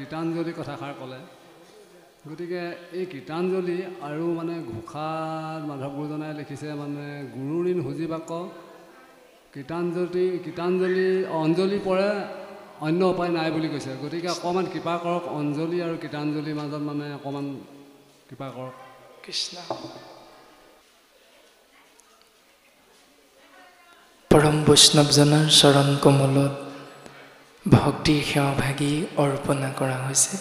গীতাঞ্জলি কথাষাৰ ক'লে গতিকে এই গীতাঞ্জলি আৰু মানে ঘোষাত মাধৱ গুৰুজনাই লিখিছে মানে গুৰু ঋণ সুজিবাক গীতাঞ্জলি অঞ্জলি পৰে অন্য উপায় নাই বুলি কৈছে গতিকে অকণমান কৃপা কৰক অঞ্জলি আৰু গীতাঞ্জলিৰ মাজত মানে অকণমান কৃপা কৰক কৃষ্ণ পৰম বৈষ্ণৱজনৰ চৰণ কমলত ভক্তিৰ সেৱাভাগী অৰ্পণা কৰা হৈছে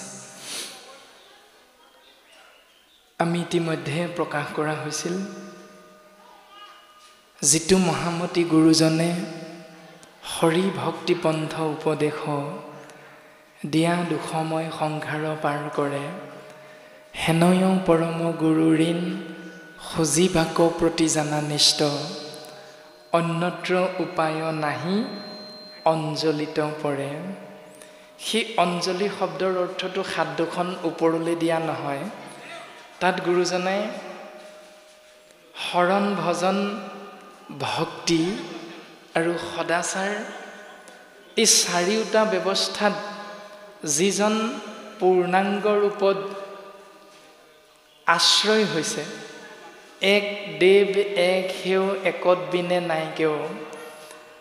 আমি ইতিমধ্যে প্ৰকাশ কৰা হৈছিল যিটো মহামতী গুৰুজনে হৰি ভক্তি পন্থ উপদেশ দিয়া দুখময় সংসাৰ পাৰ কৰে হেনয় পৰম গুৰু ঋণ খুজিবাক প্ৰতি জানা নিষ্ঠ অন্যত্ৰ উপায় নাহি অঞ্জলিত পৰে সেই অঞ্জলি শব্দৰ অৰ্থটো হাত দুখন ওপৰলৈ দিয়া নহয় তাত গুৰুজনে শৰণ ভজন ভক্তি আৰু সদাচাৰ এই চাৰিওটা ব্যৱস্থাত যিজন পূৰ্ণাংগ ৰূপত আশ্ৰয় হৈছে এক দেৱ এক হেও একত বিনে নাই কেও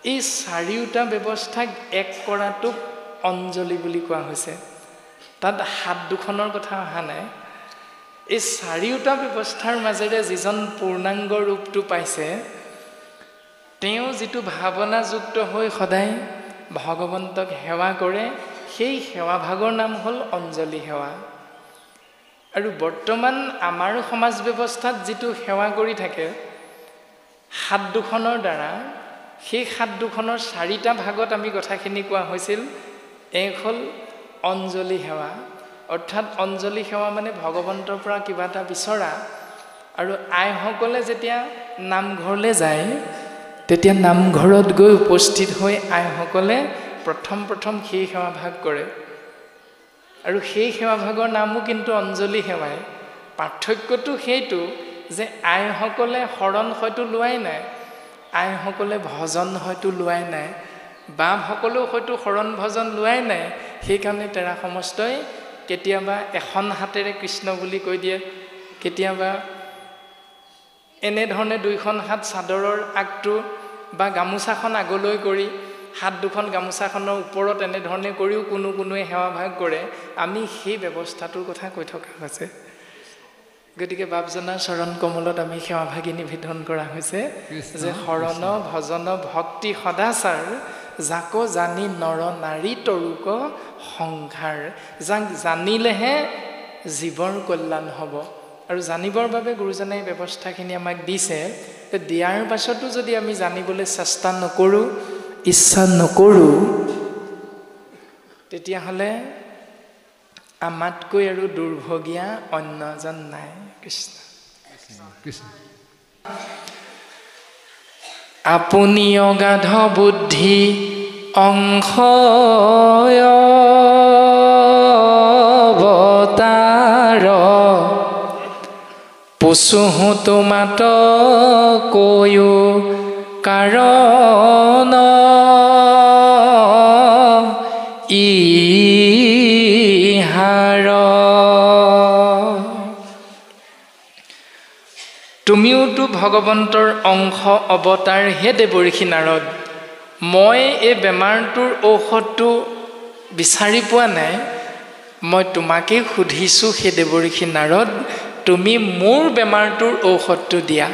এই চাৰিওটা ব্যৱস্থাক এক কৰাটোক অঞ্জলি বুলি কোৱা হৈছে তাত হাত দুখনৰ কথা অহা নাই এই চাৰিওটা ব্যৱস্থাৰ মাজেৰে যিজন পূৰ্ণাংগ ৰূপটো পাইছে তেওঁ যিটো ভাৱনাযুক্ত হৈ সদায় ভগৱন্তক সেৱা কৰে সেই সেৱা ভাগৰ নাম হ'ল অঞ্জলি সেৱা আৰু বৰ্তমান আমাৰ সমাজ ব্যৱস্থাত যিটো সেৱা কৰি থাকে হাত দুখনৰ দ্বাৰা সেই হাত দুখনৰ চাৰিটা ভাগত আমি কথাখিনি কোৱা হৈছিল এক হ'ল অঞ্জলি সেৱা অৰ্থাৎ অঞ্জলি সেৱা মানে ভগৱন্তৰ পৰা কিবা এটা বিচৰা আৰু আইসকলে যেতিয়া নামঘৰলৈ যায় তেতিয়া নামঘৰত গৈ উপস্থিত হৈ আইসকলে প্ৰথম সেই সেৱা ভাগ কৰে আৰু সেই সেৱা ভাগৰ নামো কিন্তু অঞ্জলি সেৱাই পাৰ্থক্যটো সেইটো যে আইসকলে শৰণ হয়তো লোৱাই নাই আইসকলে ভজন হয়তো লোৱাই নাই বাপসকলেও হয়তো শৰণ ভজন লোৱাই নাই সেইকাৰণে তেৰা সমস্তই কেতিয়াবা এখন হাতেৰে কৃষ্ণ বুলি কৈ দিয়ে কেতিয়াবা এনেধৰণে দুইখন হাত চাদৰৰ আগটো বা গামোচাখন আগলৈ কৰি হাত দুখন গামোচাখনৰ ওপৰত এনেধৰণে কৰিও কোনোৱে সেৱা ভাগ কৰে আমি সেই ব্যৱস্থাটোৰ কথা কৈ থকা হৈছে গতিকে বাপজনাৰ চৰণ কমলত আমি সেৱা ভাগী নিবেদন কৰা হৈছে যে শৰণ ভজন ভক্তি সদাচাৰ যাক জানি নৰ নাৰী তৰুক সংসাৰ যাক জানিলেহে জীৱৰ কল্যাণ হ'ব আৰু জানিবৰ বাবে গুৰুজনে ব্যৱস্থাখিনি আমাক দিছে দিয়াৰ পাছতো যদি আমি জানিবলৈ চেষ্টা নকৰোঁ ইচ্ছা নকৰোঁ তেতিয়াহ'লে আমাতকৈ আৰু দুৰ্ভগীয়া অন্যজন নাই কৃষ্ণ কৃষ্ণ আপুনি অগাধ বুদ্ধি অংশ অৱতাৰ পচুহো তোমাত কৈও কাৰণ ইহাৰ তুমিওতো ভগৱন্তৰ অংশ অৱতাৰ হে দেৱঋষি নাৰদ মই এই বেমাৰটোৰ ঔষধটো বিচাৰি পোৱা নাই মই তোমাকে সুধিছোঁ হে দেৱঋষি নাৰদ তুমি মোৰ বেমাৰটোৰ ঔষধটো দিয়া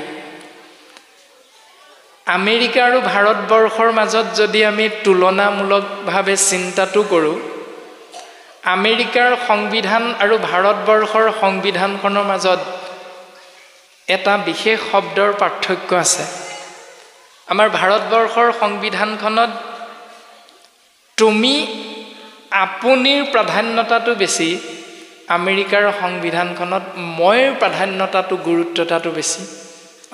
আমেৰিকা আৰু ভাৰতবৰ্ষৰ মাজত যদি আমি তুলনামূলকভাৱে চিন্তাটো কৰোঁ আমেৰিকাৰ সংবিধান আৰু ভাৰতবৰ্ষৰ সংবিধানখনৰ মাজত এটা বিশেষ শব্দৰ পাৰ্থক্য আছে আমাৰ ভাৰতবৰ্ষৰ সংবিধানখনত তুমি আপুনিৰ প্ৰাধান্যতাটো বেছি আমেৰিকাৰ সংবিধানখনত মইৰ প্ৰাধান্যতাটো গুৰুত্বতাটো বেছি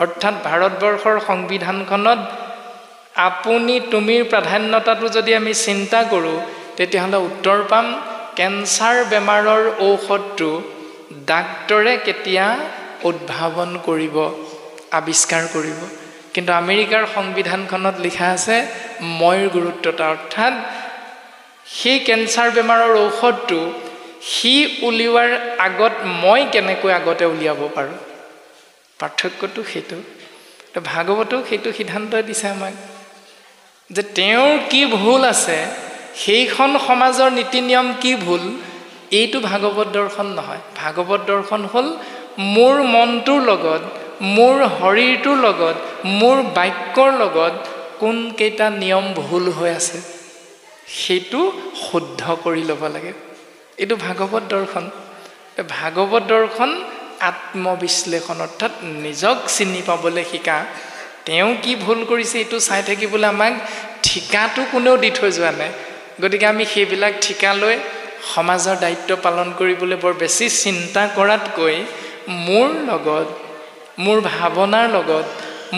অৰ্থাৎ ভাৰতবৰ্ষৰ সংবিধানখনত আপুনি তুমিৰ প্ৰাধান্যতাটো যদি আমি চিন্তা কৰোঁ তেতিয়াহ'লে উত্তৰ পাম কেঞ্চাৰ বেমাৰৰ ঔষধটো ডাক্তৰে কেতিয়া উদ্ভাৱন কৰিব আৱিষ্কাৰ কৰিব কিন্তু আমেৰিকাৰ সংবিধানখনত লিখা আছে মইৰ গুৰুত্বতা অৰ্থাৎ সেই কেঞ্চাৰ বেমাৰৰ ঔষধটো সি উলিওৱাৰ আগত মই কেনেকৈ আগতে উলিয়াব পাৰোঁ পাৰ্থক্যটো সেইটো ভাগৱতেও সেইটো সিদ্ধান্ত দিছে আমাক যে তেওঁৰ কি ভুল আছে সেইখন সমাজৰ নীতি নিয়ম কি ভুল এইটো ভাগৱত দৰ্শন নহয় ভাগৱত দৰ্শন হ'ল মোৰ মনটোৰ লগত মোৰ শৰীৰটোৰ লগত মোৰ বাক্যৰ লগত কোন কেইটা নিয়ম ভুল হৈ আছে সেইটো শুদ্ধ কৰি ল'ব লাগে এইটো ভাগৱত দৰ্শন ভাগৱত দৰ্শন আত্মবিশ্লেষণ অৰ্থাৎ নিজক চিনি পাবলৈ শিকা তেওঁ কি ভুল কৰিছে এইটো চাই থাকিবলৈ আমাক ঠিকাটো কোনেও দি থৈ যোৱা নাই গতিকে আমি সেইবিলাক ঠিকা লৈ সমাজৰ দায়িত্ব পালন কৰিবলৈ বৰ বেছি চিন্তা কৰাতকৈ মোৰ লগত মোৰ ভাৱনাৰ লগত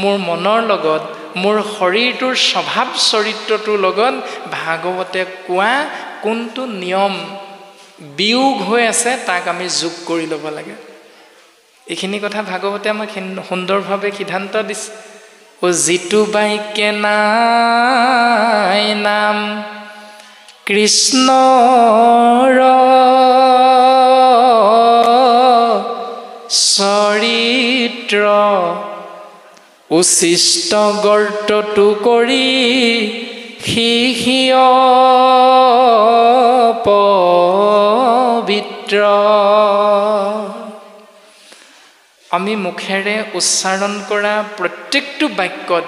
মোৰ মনৰ লগত মোৰ শৰীৰটোৰ স্বভাৱ চৰিত্ৰটোৰ লগত ভাগৱতে কোৱা কোনটো নিয়ম বিয়োগ হৈ আছে তাক আমি যোগ কৰি ল'ব লাগে এইখিনি কথা ভাগৱতে আমাক সুন্দৰভাৱে সিদ্ধান্ত দিছে ও যিটো বাক্যে নাই নাম কৃষ্ণৰ চৰিত্ৰ উচিষ্ট গৰ্তটো কৰি সিহিয় পবিত্ৰ আমি মুখেৰে উচ্চাৰণ কৰা প্ৰত্যেকটো বাক্যত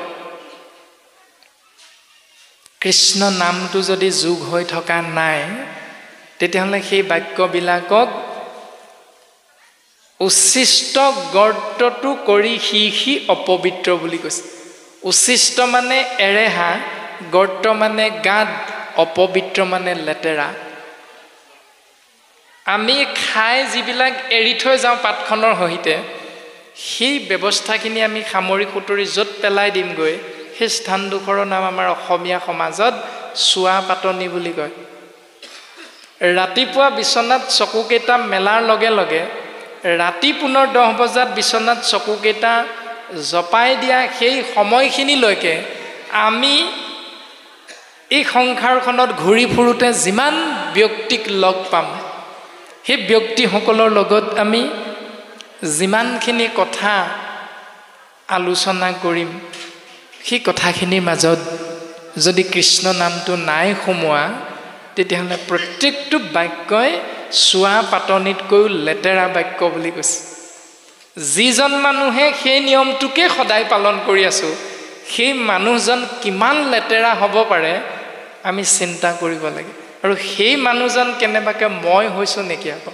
কৃষ্ণ নামটো যদি যোগ হৈ থকা নাই তেতিয়াহ'লে সেই বাক্যবিলাকক উচ্ছিষ্ট গৰ্তটো কৰি সি অপবিত্ৰ বুলি কৈছে উচ্ছিষ্ট মানে এৰেহা গৰ্ত মানে গাত অপবিত্ৰ মানে লেতেৰা আমি খাই যিবিলাক এৰি থৈ যাওঁ পাতখনৰ সহিতে সেই ব্যৱস্থাখিনি আমি সামৰি সুতৰি য'ত পেলাই দিমগৈ সেই স্থানডোখৰৰ নাম আমাৰ অসমীয়া সমাজত চোৱা পাতনি বুলি কয় ৰাতিপুৱা বিচনাত চকুকেইটা মেলাৰ লগে লগে ৰাতি পুনৰ 10 বজাত বিচনাত চকুকেইটা জপাই দিয়া সেই সময়খিনিলৈকে আমি এই সংসাৰখনত ঘূৰি ফুৰোতে যিমান ব্যক্তিক লগ পাম সেই ব্যক্তিসকলৰ লগত আমি যিমানখিনি কথা আলোচনা কৰিম সেই কথাখিনিৰ মাজত যদি কৃষ্ণ নামটো নাই সোমোৱা তেতিয়াহ'লে প্ৰত্যেকটো বাক্যই চোৱা পাতনিতকৈও লেতেৰা বাক্য বুলি কৈছে যিজন মানুহে সেই নিয়মটোকে সদায় পালন কৰি আছোঁ সেই মানুহজন কিমান লেতেৰা হ'ব পাৰে আমি চিন্তা কৰিব লাগে আৰু সেই মানুহজন কেনেবাকৈ মই হৈছোঁ নেকি আকৌ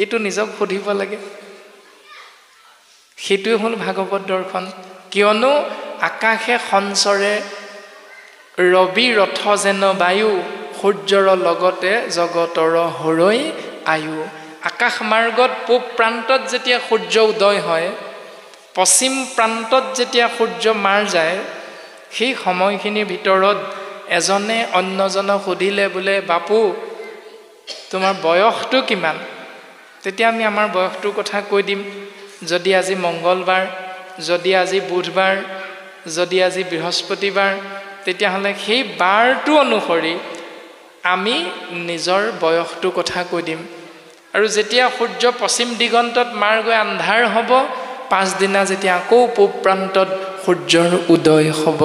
এইটো নিজক সুধিব লাগে সেইটোৱে হ'ল ভাগৱত দৰ্শন কিয়নো আকাশে সঞ্চৰে ৰবি ৰথ যেন বায়ু সূৰ্যৰ লগতে জগতৰ হৰৈ আয়ু আকাশ মাৰ্গত পূব প্ৰান্তত যেতিয়া সূৰ্য উদয় হয় পশ্চিম প্ৰান্তত যেতিয়া সূৰ্য মাৰ যায় সেই সময়খিনিৰ ভিতৰত এজনে অন্যজনক সুধিলে বোলে বাপু তোমাৰ বয়সটো কিমান তেতিয়া আমি আমাৰ বয়সটোৰ কথা কৈ দিম যদি আজি মঙ্গলবাৰ যদি আজি বুধবাৰ যদি আজি বৃহস্পতিবাৰ তেতিয়াহ'লে সেই বাৰটো অনুসৰি আমি নিজৰ বয়সটোৰ কথা কৈ দিম আৰু যেতিয়া সূৰ্য পশ্চিম দিগন্তত মাৰ গৈ আন্ধাৰ হ'ব পাছদিনা যেতিয়া আকৌ পূব প্ৰান্তত সূৰ্যৰ উদয় হ'ব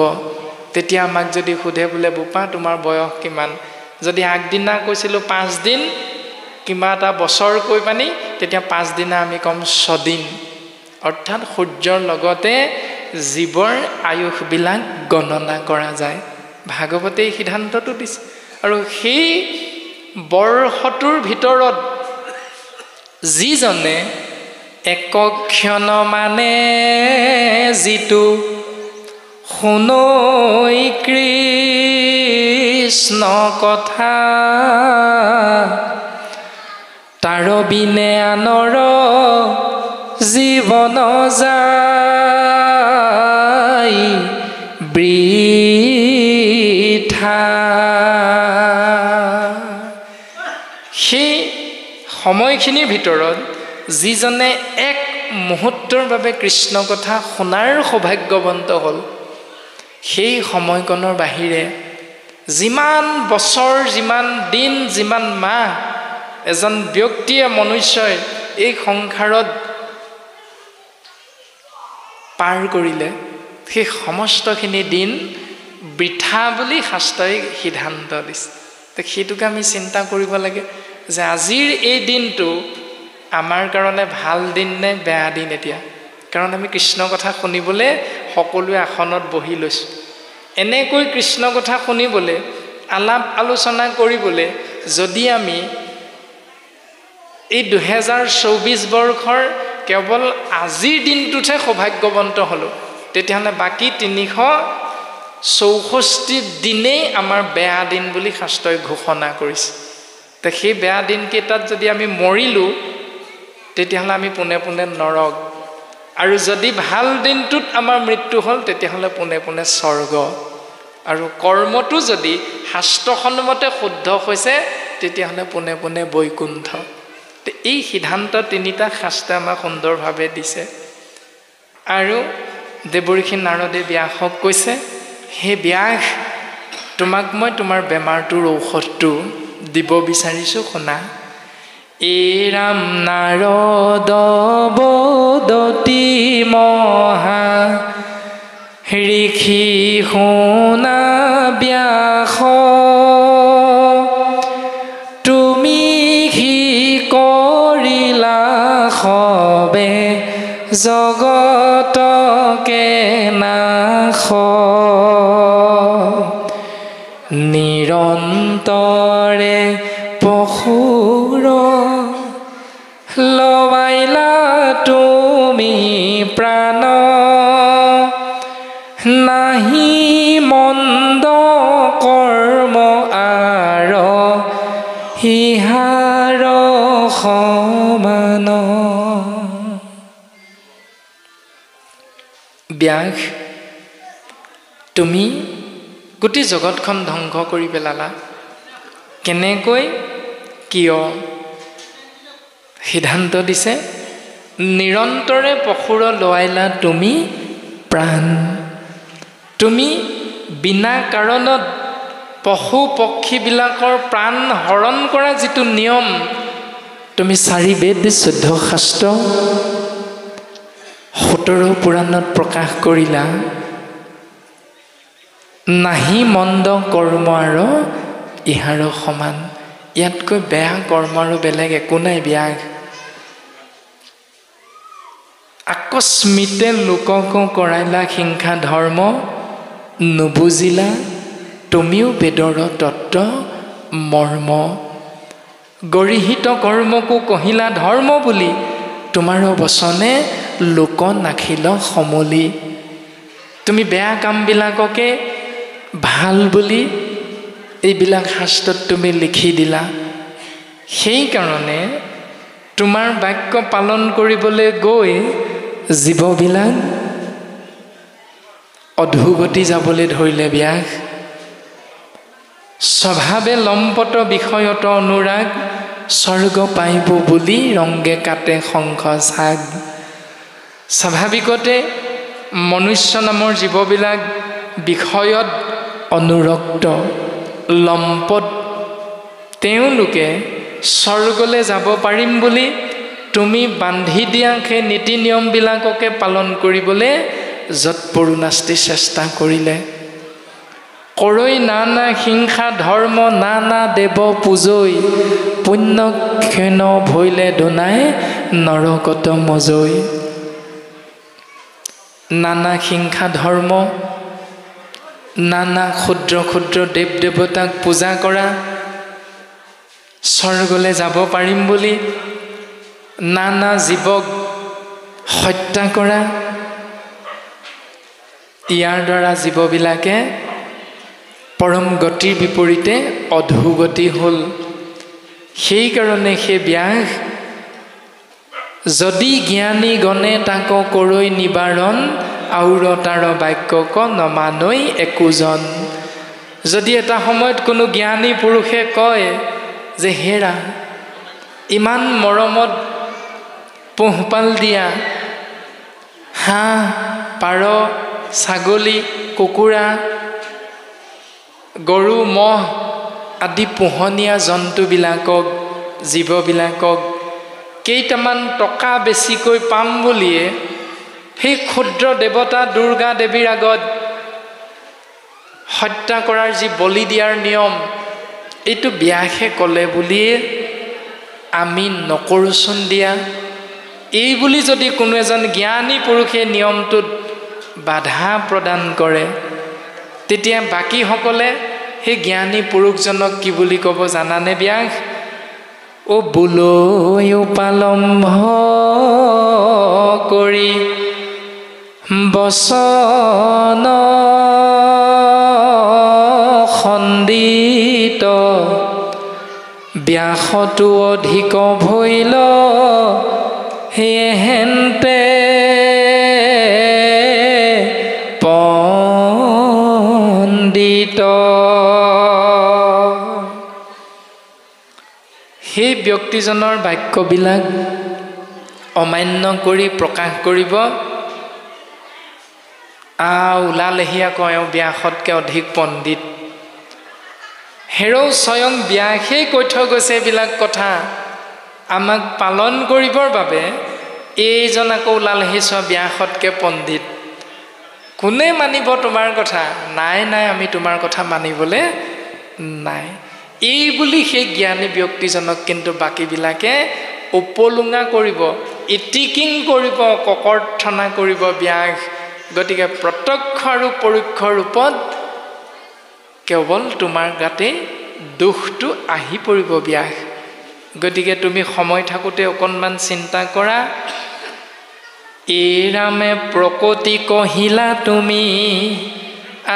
তেতিয়া আমাক যদি সোধে বোলে বোপা তোমাৰ বয়স কিমান যদি আগদিনা কৈছিলোঁ 5 দিন কিবা এটা বছৰ কৈ পানি তেতিয়া 5 দিনা আমি কম 6 দিন অৰ্থাৎ সূৰ্যৰ লগতে জীৱৰ আয়ুসবিলাক গণনা কৰা যায় ভাগৱতে এই সিদ্ধান্তটো দিছে আৰু সেই বৰ্ষটোৰ ভিতৰত যিজনে একক্ষণ মানে যিটো শুনৈ কৃষ্ণ কথা তাৰ বিনে আনৰ জীৱন যায় বৃথা সেই সময়খিনিৰ ভিতৰত যিজনে এক মুহূৰ্তৰ বাবে কৃষ্ণ কথা শুনাৰ সৌভাগ্যৱন্ত হ'ল সেই সময়কণৰ বাহিৰে যিমান বছৰ যিমান দিন যিমান মাহ এজন ব্যক্তিয়ে মনুষ্যই এই সংসাৰত পাৰ কৰিলে সেই সমস্তখিনি দিন বৃথা বুলি শাস্ত্ৰই সিদ্ধান্ত দিছে সেইটোকে আমি চিন্তা কৰিব লাগে যে আজিৰ এই দিনটো আমাৰ কাৰণে ভাল দিন নে বেয়া দিন এতিয়া কাৰণ আমি কৃষ্ণ কথা শুনিবলৈ সকলোৱে আসনত বহি লৈছোঁ এনেকৈ কৃষ্ণ কথা শুনিবলৈ আলাপ আলোচনা কৰিবলৈ যদি আমি এই 2024 বৰ্ষৰ কেৱল আজিৰ দিনটোতে সৌভাগ্যৱন্ত হলো তেতিয়াহ'লে বাকি 364 দিনেই আমাৰ বেয়া দিন বুলি শাস্ত্ৰই ঘোষণা কৰিছে তে সেই বেয়া দিন কেইটাত যদি আমি মৰিলো তেতিয়াহ'লে আমি পুনে পুনে নৰক আৰু যদি ভাল দিনটোত আমাৰ মৃত্যু হ'ল তেতিয়াহ'লে পুনে পুনে স্বৰ্গ আৰু কৰ্মটো যদি শাস্ত্ৰসন্মতে শুদ্ধ হৈছে তেতিয়াহ'লে পুনে পুনে বৈকুণ্ঠ এই সিদ্ধান্ত তিনিটা শাস্ত্ৰই আমাক সুন্দৰভাৱে দিছে আৰু দেৱৰ্ষি নাৰদে ব্যাসক কৈছে হে ব্যাস তোমাক মই তোমাৰ বেমাৰটোৰ ঔষধটো দিব বিচাৰিছোঁ শুনা এৰাম নাৰদ বদতি মহা ঋষি শুনা ব্যাস তুমি সি কৰিলা সবে জগতকে নাশ নিৰন্তৰে পশুৰ লৱাইলা তুমি প্ৰাণ নাহি মন্দ কৰ্ম আৰ হিহাৰ সমান ব্যাস তুমি গোটেই জগতখন ধ্বংস কৰি পেলালা কেনেকৈ কিয় সিদ্ধান্ত দিছে নিৰন্তৰে পশুৰ লোৱাইলা তুমি প্ৰাণ তুমি বিনা কাৰণত পশু পক্ষীবিলাকৰ প্ৰাণ হৰণ কৰা যিটো নিয়ম তুমি 4 বেদ 14 শাস্ত্ৰ 17 পুৰাণত প্ৰকাশ কৰিলা নাহি মন্দ কৰ্ম আৰু ইহাৰ সমান ইয়াতকৈ বেয়া কৰ্ম আৰু বেলেগ একো নাই ব্যাস আকস্মিতে লোকক কৰাইলা হিংসা ধৰ্ম নুবুজিলা তুমিও বেদৰ তত্ত্ব মৰ্ম গৰিহিত কৰ্মকো কহিলা ধৰ্ম বুলি তোমাৰ বচনে লোক নাখিল সমলি তুমি বেয়া কামবিলাককে ভাল বুলি এইবিলাক শাস্ত্ৰত তুমি লিখি দিলা সেইকাৰণে তোমাৰ বাক্য পালন কৰিবলৈ গৈ জীৱবিলাক অধোগতি যাবলৈ ধৰিলে ব্যাস স্বভাৱে লম্পট বিষয়ত অনুৰাগ স্বৰ্গ পাইব বুলি ৰংগে কাটে শংখ ছাগ স্বাভাৱিকতে মনুষ্য নামৰ জীৱবিলাক বিষয়ত অনুৰক্ত লম্পট তেওঁলোকে স্বৰ্গলৈ যাব পাৰিম বুলি তুমি বান্ধি দিয়া সেই নীতি নিয়মবিলাককে পালন কৰিবলৈ যৎপৰোনাস্তি চেষ্টা কৰিলে কৰৈ নানা হিংসা ধৰ্ম নানা দেৱ পূজৈ পুণ্য ক্ষণ ভৈলে দোনাই নৰকত মজৈ নানা হিংসা ধৰ্ম নানা ক্ষুদ্ৰ ক্ষুদ্ৰ দেৱ দেৱতাক পূজা কৰা স্বৰ্গলৈ যাব পাৰিম বুলি নানা জীৱক হত্যা কৰা ইয়াৰ দ্বাৰা জীৱবিলাকে পৰম গতিৰ বিপৰীতে অধোগতি হ'ল সেইকাৰণে সেই ব্যাস যদি জ্ঞানী গণে তাক কৰৈ নিবাৰণ আউৰ তাৰ বাক্যক নমানৈ একোজন যদি এটা সময়ত কোনো জ্ঞানী পুৰুষে কয় যে হেৰা ইমান মৰমত পোহপাল দিয়া হাঁহ পাৰ ছাগলী কুকুৰা গৰু মহ আদি পোহনীয়া জন্তুবিলাকক জীৱবিলাকক কেইটামান টকা বেছিকৈ পাম বুলিয়ে সেই ক্ষুদ্ৰ দেৱতা দুৰ্গা দেৱীৰ আগত হত্যা কৰাৰ যি বলি দিয়াৰ নিয়ম, এইটো ব্যাসে ক'লে বুলিয়ে আমি নকৰোঁচোন দিয়া। এই বুলি যদি কোনো এজন জ্ঞানী পুৰুষে নিয়মটোত বাধা প্ৰদান কৰে, তেতিয়া বাকীসকলে সেই জ্ঞানী পুৰুষজনক কি বুলি ক'ব জানানে ব্যাস? অ বোলৈ উপালম্ভ কৰি বচন খণ্ডিত ব্যাসতো অধিক ভৈল হেহেন্তে পণ্ডিত। সেই ব্যক্তিজনৰ বাক্যবিলাক অমান্য কৰি প্ৰকাশ কৰিব, ওলালেহি আকৌ এওঁ ব্যাসতকৈ অধিক পণ্ডিত। হেৰৌ স্বয়ং ব্যাসেই কৈ থৈ গৈছে এইবিলাক কথা আমাক পালন কৰিবৰ বাবে। এইজন আকৌ ওলালেহি চোৱা ব্যাসতকৈ পণ্ডিত। কোনে মানিব তোমাৰ কথা? নাই নাই, আমি তোমাৰ কথা মানিবলৈ নাই। এই বুলি সেই জ্ঞানী ব্যক্তিজনক কিন্তু বাকীবিলাকে উপলুঙা কৰিব, ইটিকিং কৰিব, ককৰ্থনা কৰিব ব্যাস। গতিকে প্ৰত্যক্ষ আৰু পৰোক্ষ ৰূপত কেৱল তোমাৰ গাতে দুখটো আহি পৰিব ব্যাস। গতিকে তুমি সময় থাকোঁতে অকণমান চিন্তা কৰা। এইৰামে প্ৰকৃতি কহিলা তুমি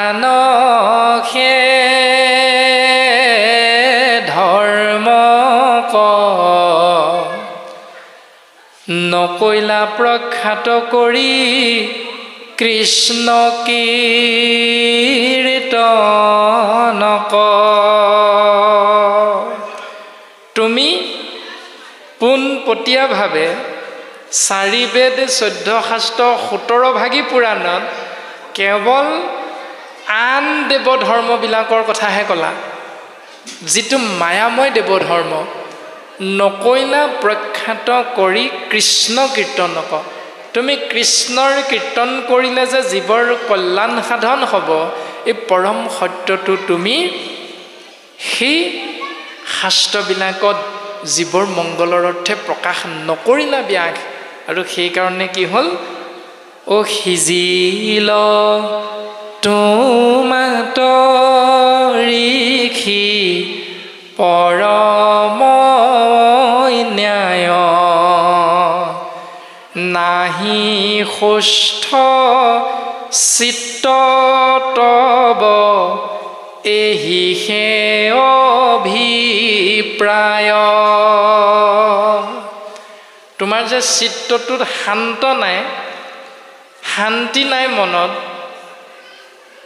আনহে ধৰ্ম ক, নকৈলা প্ৰখ্যাত কৰি কৃষ্ণ কীৰ্তন ক। তুমি পোনপটীয়াভাৱে 4 বেদ 14 শাস্ত্ৰ 17 ভাগী পুৰাণত কেৱল আন দেৱ ধৰ্মবিলাকৰ কথাহে ক'লা, যিটো মায়াময় দেৱ ধৰ্ম। নকৈলা প্ৰখ্যাত কৰি কৃষ্ণ কীৰ্তন ক। তুমি কৃষ্ণৰ কীৰ্তন কৰিলে যে জীৱৰ কল্যাণ সাধন হ'ব, এই পৰম সত্যটো তুমি সেই শাস্ত্ৰবিলাকত জীৱৰ মংগলৰ অৰ্থে প্ৰকাশ নকৰিলা ব্যাস। আৰু সেইকাৰণে কি হ'ল? অ সিজিল তোমাত ঋষি পৰম ন্যায়, নাহি সুস্থ চিত্ত তব এহি হে অভিপ্ৰায়। তোমাৰ যে চিত্তটোত শান্ত নাই, শান্তি নাই মনত,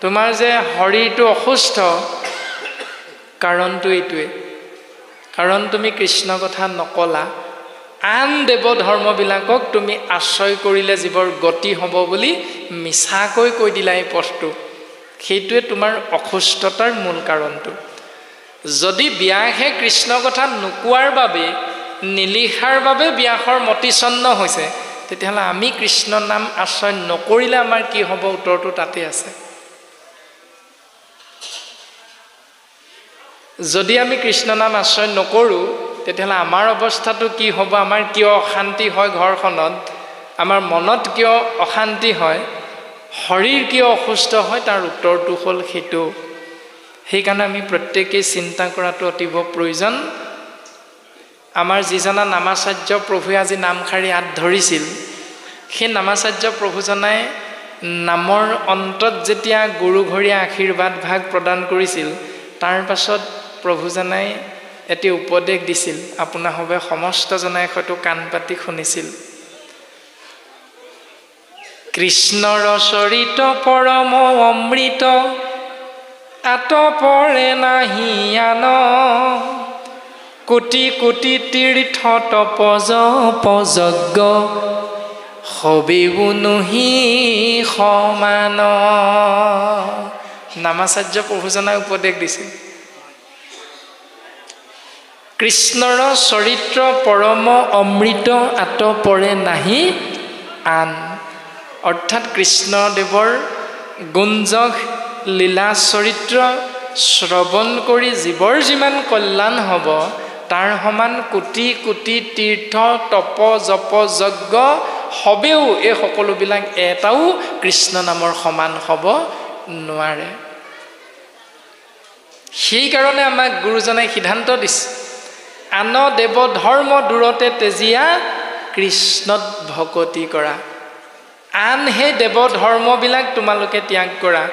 তোমাৰ যে শৰীৰটো অসুস্থ, কাৰণটো এইটোৱে। কাৰণ তুমি কৃষ্ণ কথা নকলা। আন দেৱ ধৰ্মবিলাকক তুমি আশ্ৰয় কৰিলে জীৱৰ গতি হ'ব বুলি মিছাকৈ কৈ দিলা এই পথটো। সেইটোৱে তোমাৰ অসুস্থতাৰ মূল কাৰণটো। যদি ব্যাসে কৃষ্ণ কথা নোকোৱাৰ বাবে, নিলিখাৰ বাবে ব্যাসৰ মতিচন্ন হৈছে, তেতিয়াহ'লে আমি কৃষ্ণ নাম আশ্ৰয় নকৰিলে আমাৰ কি হ'ব? উত্তৰটো তাতে আছে। যদি আমি কৃষ্ণ নাম আশ্ৰয় নকৰোঁ, তেতিয়াহ'লে আমাৰ অৱস্থাটো কি হ'ব? আমাৰ কিয় অশান্তি হয় ঘৰখনত, আমাৰ মনত কিয় অশান্তি হয়, শৰীৰ কিয় অসুস্থ হয়, তাৰ উত্তৰটো হ'ল সেইটো। সেইকাৰণে আমি প্ৰত্যেকেই চিন্তা কৰাটো অতীৱ প্ৰয়োজন। আমাৰ যিজনা নামাচাৰ্য প্ৰভুৱে আজি নামশাৰী হাত ধৰিছিল, সেই নামাচাৰ্য প্ৰভুজনাই নামৰ অন্তত যেতিয়া গুৰুঘৰীয়া আশীৰ্বাদ ভাগ প্ৰদান কৰিছিল, তাৰ পাছত প্ৰভুজনাই এটি উপদেশ দিছিল। আপোনাসৱে সমস্তজনাই হয়তো কাণ পাতি শুনিছিল। কৃষ্ণৰ চৰিত পৰম অমৃত, আতপৰে নাহি আন, কোটি কোটি তীৰ্থ তপ জপ যজ্ঞ, সবেও নহি সমান। নামাচাৰ্য প্ৰভুজনাই উপদেশ দিছিল। কৃষ্ণৰ চৰিত্ৰ পৰম অমৃত আতপৰে নাহি আন। অৰ্থাৎ কৃষ্ণদেৱৰ গুঞ্জক লীলা চৰিত্ৰ শ্ৰৱণ কৰি জীৱৰ যিমান কল্যাণ হ'ব তাৰ সমান কোটি কোটি তীৰ্থ তপ জপ যজ্ঞ হবেও এই সকলোবিলাক এটাও কৃষ্ণ নামৰ সমান হ'ব নোৱাৰে। সেইকাৰণে আমাক গুৰুজনাই সিদ্ধান্ত দিছে, আন দেৱ ধৰ্ম দূৰতে তেজীয়া কৃষ্ণত ভকতি কৰা। আন সেই দেৱ ধৰ্মবিলাক তোমালোকে ত্যাগ কৰা।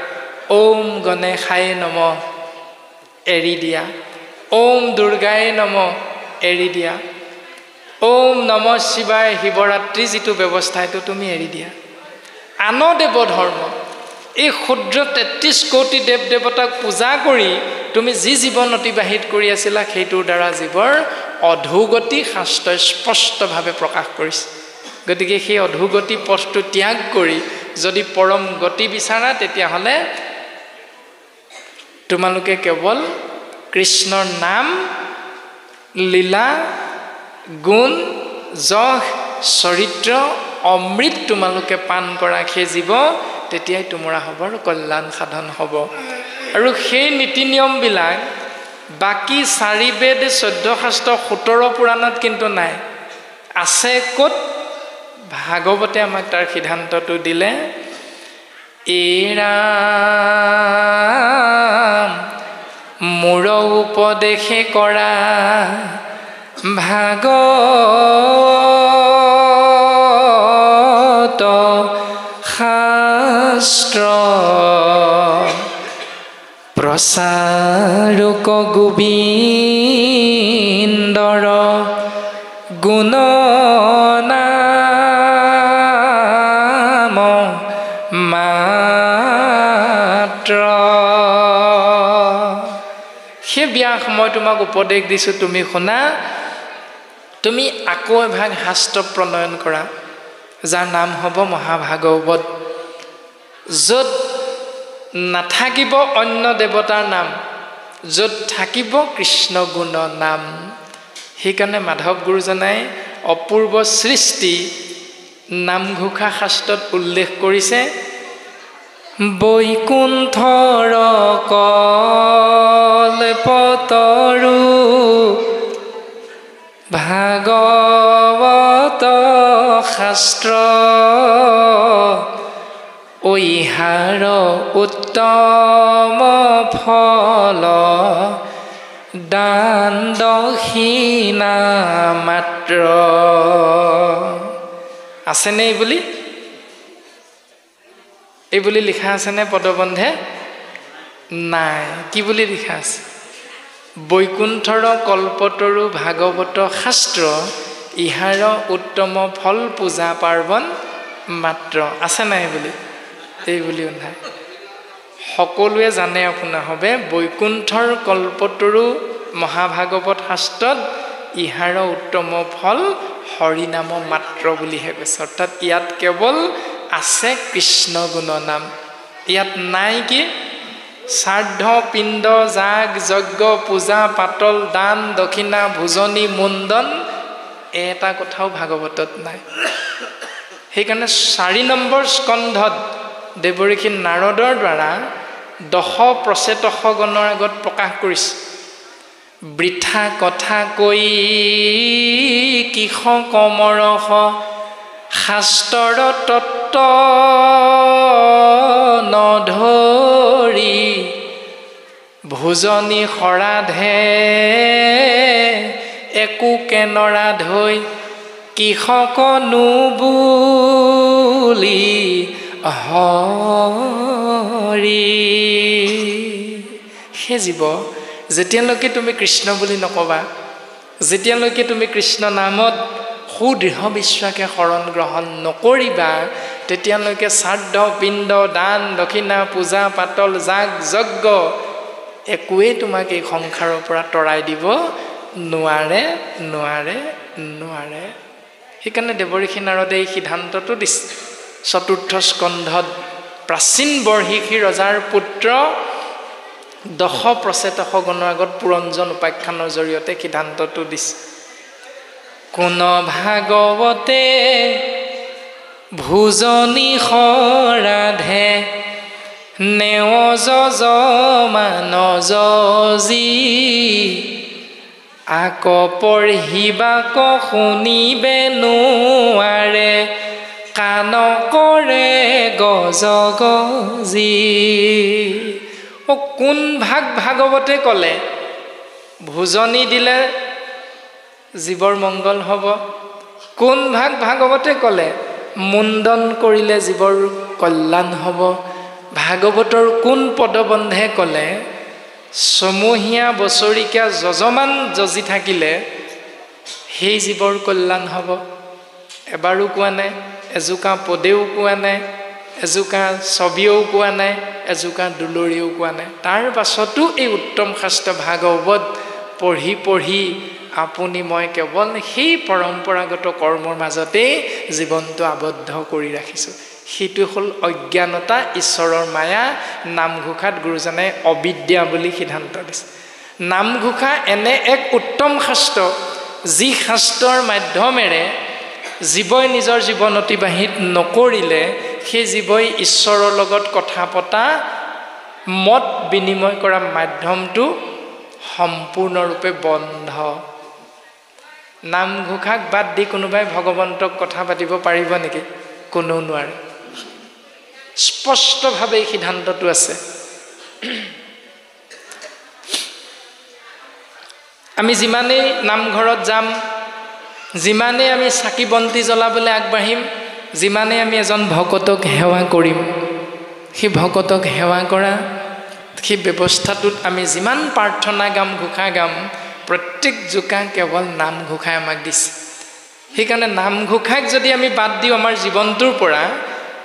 ওম গণেশায় নমঃ এৰি দিয়া, ওম দুৰ্গায় নমঃ এৰি দিয়া, ওম নম শিৱায় শিৱৰাত্ৰি যিটো ব্যৱস্থা এইটো তুমি এৰি দিয়া। আন দেৱ ধৰ্ম, এই ক্ষুদ্ৰ ৩৩ কোটি দেৱ দেৱতাক পূজা কৰি তুমি যি জীৱন অতিবাহিত কৰি আছিলা সেইটোৰ দ্বাৰা জীৱৰ অধোগতি শাস্ত্ৰই স্পষ্টভাৱে প্ৰকাশ কৰিছে। গতিকে সেই অধোগতি পথটো ত্যাগ কৰি যদি পৰম গতি বিচাৰা তেতিয়াহ'লে তোমালোকে কেৱল কৃষ্ণৰ নাম লীলা গুণ যশ চৰিত্ৰ অমৃত তোমালোকে পান কৰা সেই জীৱ, তেতিয়াই তোমৰা হ'ব আৰু কল্যাণ সাধন হ'ব। আৰু সেই নীতি নিয়মবিলাক বাকী 4 বেদ 14 শাস্ত্ৰ 17 পুৰাণত কিন্তু নাই। আছে ক'ত? ভাগৱতে আমাক তাৰ সিদ্ধান্তটো দিলে। এৰা মোৰ উপদেশে কৰা ভাগৱত শাস্ত্ৰ প্ৰচাৰক গোবিন্দৰ গুণ নাম মাত্ৰ। সেই ব্যাস মই তোমাক উপদেশ দিছোঁ, তুমি শুনা। তুমি আকৌ এভাগ শাস্ত্ৰ প্ৰণয়ন কৰা যাৰ নাম হ'ব মহাভাগৱত, য'ত নাথাকিব অন্য দেৱতাৰ নাম, য'ত থাকিব কৃষ্ণ গুণ নাম। সেইকাৰণে মাধৱ গুৰুজনাই অপূৰ্ব সৃষ্টি নামঘোষা শাস্ত্ৰত উল্লেখ কৰিছে, বৈকুণ্ঠৰ কল্পতৰু ভাগৱত শাস্ত্ৰ ঐহাৰ উত্তম ফল দান দক্ষিণা মাত্ৰ। আছেনে এই বুলি লিখা আছেনে পদবন্ধে? নাই। কি বুলি লিখা আছে? বৈকুণ্ঠৰ কল্পতৰু ভাগৱত শাস্ত্ৰ ইহাৰ উত্তম ফল পূজা পাৰ্বণ মাত্ৰ। আছে নাই এই বুলিও নাই। সকলোৱে জানে আপোনাৰ হবে বৈকুণ্ঠৰ কল্পতৰু মহাভাগৱত শাস্ত্ৰত ইহাৰ উত্তম ফল হৰিনাম মাত্ৰ বুলিহে কৈছে। অৰ্থাৎ ইয়াত কেৱল আছে কৃষ্ণ গুণ নাম, ইয়াত নাই কি শ্ৰাদ্ধ পিণ্ড যাগ যজ্ঞ পূজা পাতল দান দক্ষিণা ভোজনী মুণ্ডন এটা কথাও ভাগৱতত নাই। সেইকাৰণে 4 নম্বৰ স্কন্ধত দেৱঋষি নাৰদৰ দ্বাৰা 10 প্ৰচেতসগণৰ আগত প্ৰকাশ কৰিছে, বৃথা কথা কৈ কিষ কমৰস শাস্ত্ৰৰ তত্ত্ব নধৰি ভোজনী শৰাধে একো কেনৰাধৈ কিষক নুবুলি হৰি। সেই জীৱ যেতিয়ালৈকে তুমি কৃষ্ণ বুলি নকবা, যেতিয়ালৈকে তুমি কৃষ্ণ নামত সুদৃঢ় বিশ্বাসে শৰণ গ্ৰহণ নকৰিবা, তেতিয়ালৈকে শ্ৰাদ্ধ পিণ্ড দান দক্ষিণা পূজা পাতল যাগ যজ্ঞ একোৱেই তোমাক এই সংসাৰৰ পৰা তৰাই দিব নোৱাৰে নোৱাৰে নোৱাৰে। সেইকাৰণে দেৱঋষি নাৰদে এই সিদ্ধান্তটো দিছে। 4ৰ্থ স্কন্ধত প্ৰাচীন বৰ্হিষী ৰজাৰ পুত্ৰ দশ প্ৰচেতকগণৰ আগত পুৰঞ্জন উপাখ্যানৰ জৰিয়তে সিদ্ধান্তটো দিছে। কোন ভাগৱতে ভোজনী সৰাধে নেও যজমান যজি আক পঢ়িবাক শুনিবে নোৱাৰে কাণ কৰে গজ গজি। কোন ভাগৱতে ক'লে ভোজনী দিলে জীৱৰ মংগল হ'ব? কোন ভাগৱতে ক'লে মুণ্ডন কৰিলে জীৱৰ কল্যাণ হ'ব? ভাগৱতৰ কোন পদবন্ধে ক'লে ছমহীয়া বছৰিকীয়া যজমান যজি থাকিলে সেই জীৱৰ কল্যাণ হ'ব? এবাৰো কোৱা নাই, এজোকা পদেও কোৱা নাই, এজোকা ছবিও কোৱা নাই, এজোকা দুলৰিও কোৱা নাই। তাৰ পাছতো এই উত্তম শাস্ত্ৰ ভাগৱত পঢ়ি পঢ়ি আপুনি মই কেৱল সেই পৰম্পৰাগত কৰ্মৰ মাজতেই জীৱনটো আবদ্ধ কৰি ৰাখিছোঁ। সেইটো হ'ল অজ্ঞানতা, ঈশ্বৰৰ মায়া। নামঘোষাত গুৰুজনাই অবিদ্যা বুলি সিদ্ধান্ত দিছে। নামঘোষা এনে এক উত্তম শাস্ত্ৰ যি শাস্ত্ৰৰ মাধ্যমেৰে জীৱই নিজৰ জীৱন অতিবাহিত নকৰিলে সেই জীৱই ঈশ্বৰৰ লগত কথা পতা, মত বিনিময় কৰা মাধ্যমটো সম্পূৰ্ণৰূপে বন্ধ। নামঘোষাক বাদ দি কোনোবাই ভগৱন্তক কথা পাতিব পাৰিব নেকি? কোনেও নোৱাৰে। স্পষ্টভাৱে এই সিদ্ধান্তটো আছে। আমি যিমানেই নামঘৰত যাম, যিমানেই আমি চাকি বন্তি জ্বলাবলৈ আগবাঢ়িম, যিমানেই আমি এজন ভকতক সেৱা কৰিম, সেই ভকতক সেৱা কৰা সেই ব্যৱস্থাটোত আমি যিমান প্ৰাৰ্থনা গাম, ঘোষা গাম, প্ৰত্যেক জোকা কেৱল নামঘোষাই আমাক দিছে। সেইকাৰণে নামঘোষাক যদি আমি বাদ দিওঁ আমাৰ জীৱনটোৰ পৰা,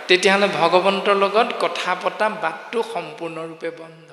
তেতিয়াহ'লে ভগৱন্তৰ লগত কথা পতা বাটটো সম্পূৰ্ণৰূপে বন্ধ।